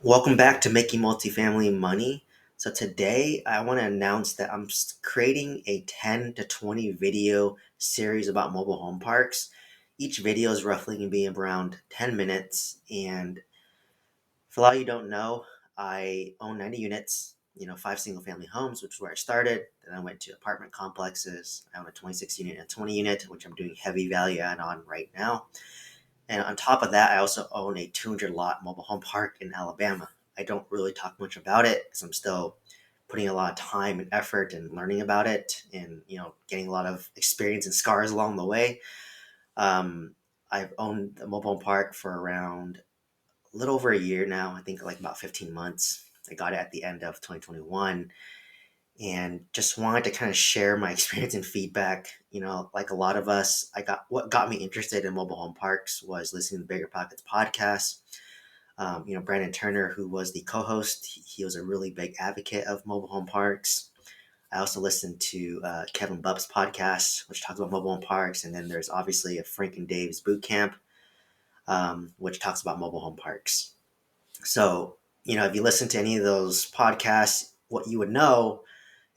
Welcome back to Making Multifamily Money. So today I want to announce that I'm creating a 10 to 20 video series about mobile home parks. Each video is roughly going to be around 10 minutes. And for a lot of you who don't know, I own 90 units, five single family homes, which is where I started. Then I went to apartment complexes. I own a 26 unit and 20 unit, which I'm doing heavy value add on right now. And on top of that, I also own a 200 lot mobile home park in Alabama. I don't really talk much about it because I'm still putting a lot of time and effort and learning about it and, getting a lot of experience and scars along the way. Um, I've owned the mobile home park for around a little over a year now. I think like about 15 months. I got it at the end of 2021 and just wanted to kind of share my experience and feedback. Like a lot of us, what got me interested in mobile home parks was listening to Bigger Pockets podcast. Brandon Turner, who was the co-host, he was a really big advocate of mobile home parks. I also listened to Kevin Bubb's podcast, which talks about mobile home parks, and then there's obviously a Frank and Dave's Boot Camp, which talks about mobile home parks. So, if you listen to any of those podcasts, what you would know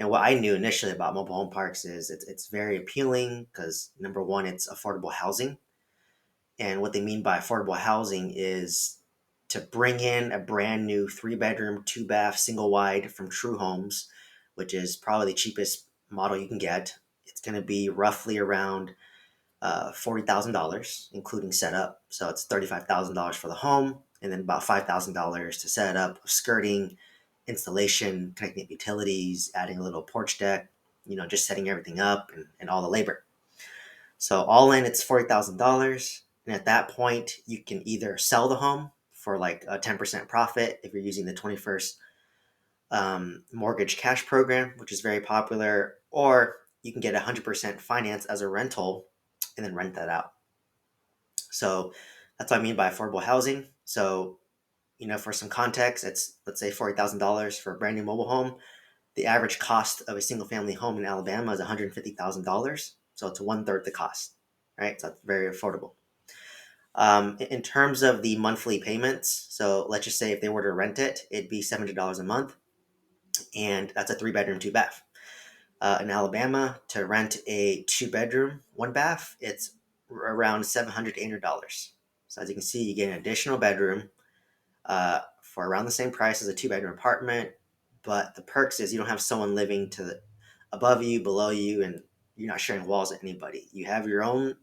and what I knew initially about mobile home parks is it's very appealing because number one, it's affordable housing. And what they mean by affordable housing is to bring in a brand new 3 bedroom, 2 bath, single wide from True Homes, which is probably the cheapest model you can get. It's going to be roughly around $40,000, including setup. So it's $35,000 for the home, and then about $5,000 to set it up, skirting, installation, connecting up utilities, adding a little porch deck, just setting everything up and all the labor. So all in, it's $40,000. And at that point, you can either sell the home for like a 10% profit if you're using the 21st mortgage cash program, which is very popular, or you can get 100% finance as a rental and then rent that out. So that's what I mean by affordable housing. So, for some context, it's let's say $40,000 for a brand new mobile home. The average cost of a single family home in Alabama is $150,000. So it's one third the cost, right? So it's very affordable. In terms of the monthly payments, so let's just say if they were to rent it, it'd be $700 a month, and that's a 3 bedroom, 2 bath. In Alabama, to rent a 2 bedroom, 1 bath, it's around $700, $800. So as you can see, you get an additional bedroom for around the same price as a 2 bedroom apartment. But the perks is you don't have someone living above you, below you, and you're not sharing walls with anybody. You have your own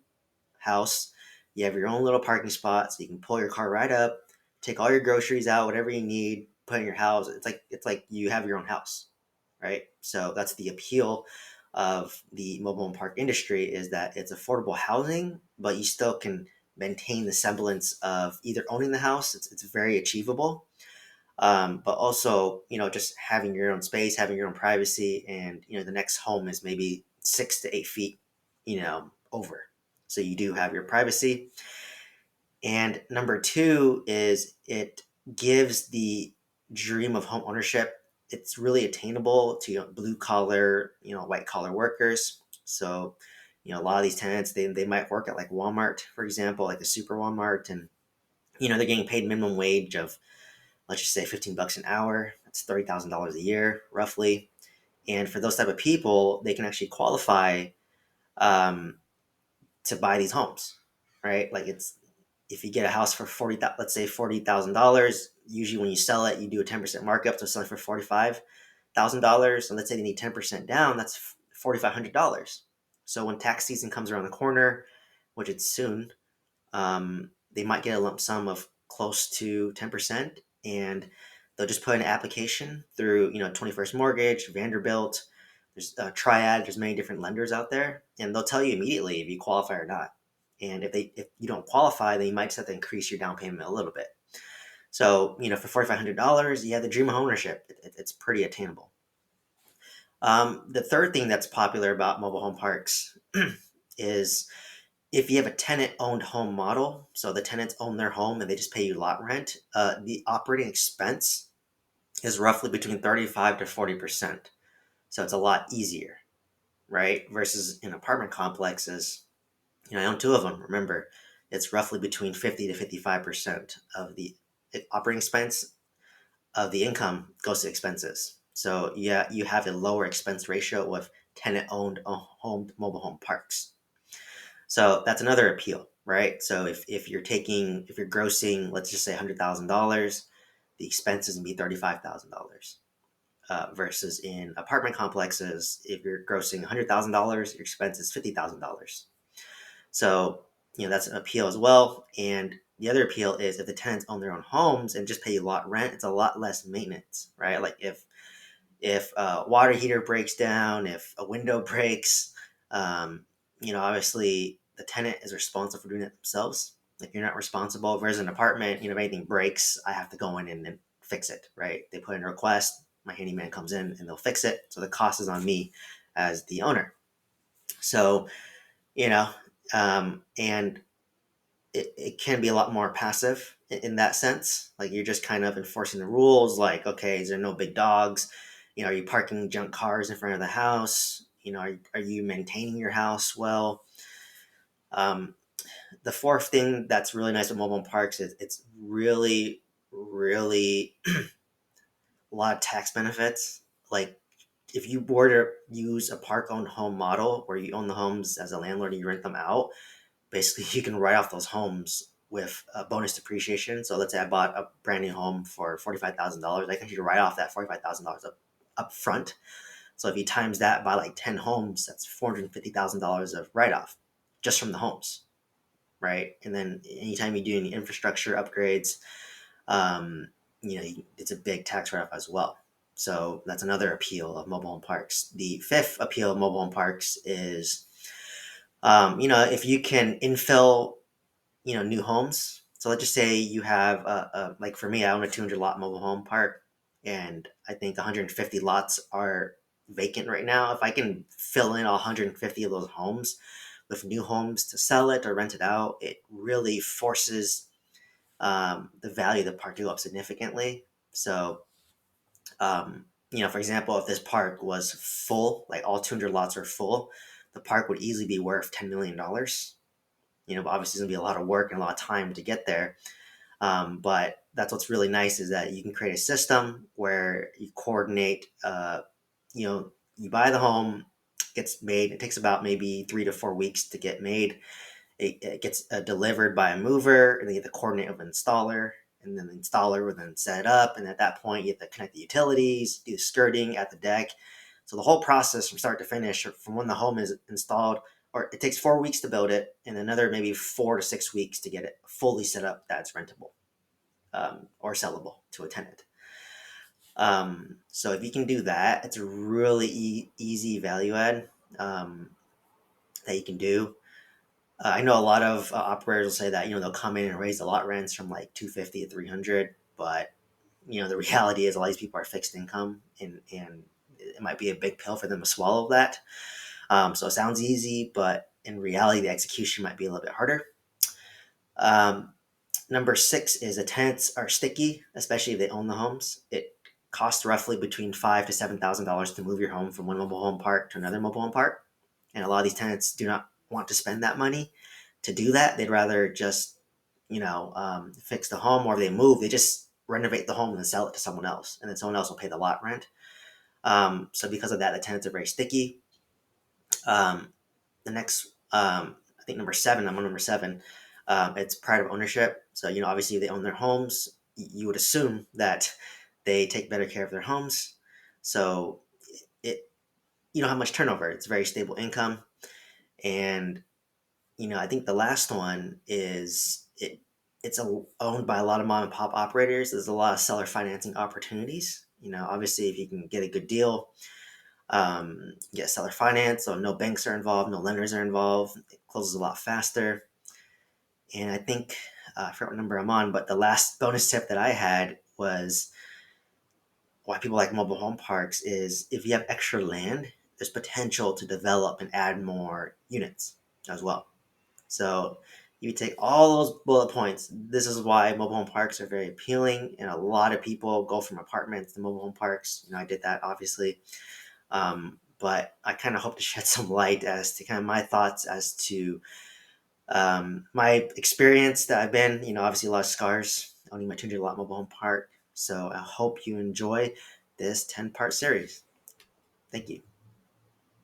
house. You have your own little parking spot, so you can pull your car right up, take all your groceries out, whatever you need, put in your house. It's like you have your own house, right? So that's the appeal of the mobile home park industry, is that it's affordable housing, but you still can maintain the semblance of either owning the house. It's very achievable, but also just having your own space, having your own privacy, and the next home is maybe 6 to 8 feet over, so you do have your privacy. And number two is it gives the dream of home ownership. It's really attainable to blue collar, white collar workers. So a lot of these tenants, they might work at like Walmart, for example, like a super Walmart, and they're getting paid minimum wage of, let's just say, $15 an hour. That's $30,000 a year, roughly. And for those type of people, they can actually qualify um, to buy these homes, right? Like it's if you get a house for let's say $40,000. Usually, when you sell it, you do a 10% markup to sell it for $45,000. And let's say they need 10% down, that's $4,500. So when tax season comes around the corner, which it's soon, they might get a lump sum of close to 10%, and they'll just put in an application through 21st Mortgage, Vanderbilt. There's Triad. There's many different lenders out there, and they'll tell you immediately if you qualify or not. And if you don't qualify, then you might just have to increase your down payment a little bit. So for $4,500, you have the dream of ownership. It's pretty attainable. The third thing that's popular about mobile home parks is if you have a tenant owned home model, so the tenants own their home and they just pay you lot rent, the operating expense is roughly between 35 to 40%. So it's a lot easier, right? Versus in apartment complexes, I own two of them. Remember, it's roughly between 50 to 55% of the operating expense of the income goes to expenses. So yeah, you have a lower expense ratio with tenant-owned home mobile home parks. So that's another appeal, right? So if you're grossing, let's just say $100,000, the expenses can be $35,000. Versus in apartment complexes, if you're grossing $100,000, your expense is $50,000. So that's an appeal as well. And the other appeal is if the tenants own their own homes and just pay a lot rent, it's a lot less maintenance, right? Like if a water heater breaks down, if a window breaks, um, obviously the tenant is responsible for doing it themselves. Like you're not responsible. Whereas an apartment, if anything breaks, I have to go in and fix it, right? They put in a request, my handyman comes in and they'll fix it. So the cost is on me as the owner. So, you know, and it can be a lot more passive in that sense. Like you're just kind of enforcing the rules. Like, okay, is there no big dogs? Are you parking junk cars in front of the house? Are you maintaining your house well? Um, the fourth thing that's really nice with mobile home parks is it's really, really a lot of tax benefits. Like if you were to use a park owned home model where you own the homes as a landlord and you rent them out, basically you can write off those homes with a bonus depreciation. So let's say I bought a brand new home for $45,000. I can actually write off that $45,000 up front. So if you times that by like 10 homes, that's $450,000 of write off just from the homes, right? And then anytime you do any infrastructure upgrades, um, it's a big tax write off as well. So that's another appeal of mobile home parks. The fifth appeal of mobile home parks is, if you can infill new homes. So let's just say you have like for me, I own a 200 lot mobile home park, and I think 150 lots are vacant right now. If I can fill in 150 of those homes with new homes to sell it or rent it out, it really forces the value of the park to go up significantly. So, for example, if this park was full, like all 200 lots are full, the park would easily be worth $10 million. But obviously, it's gonna be a lot of work and a lot of time to get there. But that's what's really nice is that you can create a system where you coordinate. You buy the home, gets made. It takes about maybe 3 to 4 weeks to get made. It gets delivered by a mover, and then you have to coordinate with an installer, and then the installer will then set it up. And at that point, you have to connect the utilities, do the skirting at the deck. So the whole process from start to finish, from when the home is installed, or it takes 4 weeks to build it, and another maybe 4 to 6 weeks to get it fully set up that's rentable or sellable to a tenant. So if you can do that, it's a really easy value add that you can do. I know a lot of operators will say that they'll come in and raise the lot rents from like 250 to 300, but the reality is a lot of these people are fixed income, and it might be a big pill for them to swallow that. So it sounds easy, but in reality, the execution might be a little bit harder. Um, Number six is the tenants are sticky, especially if they own the homes. It costs roughly between $5,000 to $7,000 to move your home from one mobile home park to another mobile home park, and a lot of these tenants do not want to spend that money to do that. They'd rather just fix the home, or if they move, they just renovate the home and then sell it to someone else, and then someone else will pay the lot rent. So because of that, the tenants are very sticky. Um, the next, I think number seven, I'm on number seven. It's pride of ownership. So, obviously they own their homes. You would assume that they take better care of their homes. So it, you don't have much turnover. It's very stable income. And, I think the last one is owned by a lot of mom and pop operators. There's a lot of seller financing opportunities. Obviously if you can get a good deal, get seller finance, so no banks are involved, no lenders are involved. It closes a lot faster. And I think I forgot what number I'm on, but the last bonus tip that I had was why people like mobile home parks is if you have extra land, there's potential to develop and add more units as well. So you take all those bullet points. This is why mobile home parks are very appealing, and a lot of people go from apartments to mobile home parks. I did that obviously. But I kind of hope to shed some light as to kind of my thoughts as to my experience that I've been, obviously a lot of scars owning my 200 lot mobile home park. So I hope you enjoy this 10-part series. Thank you.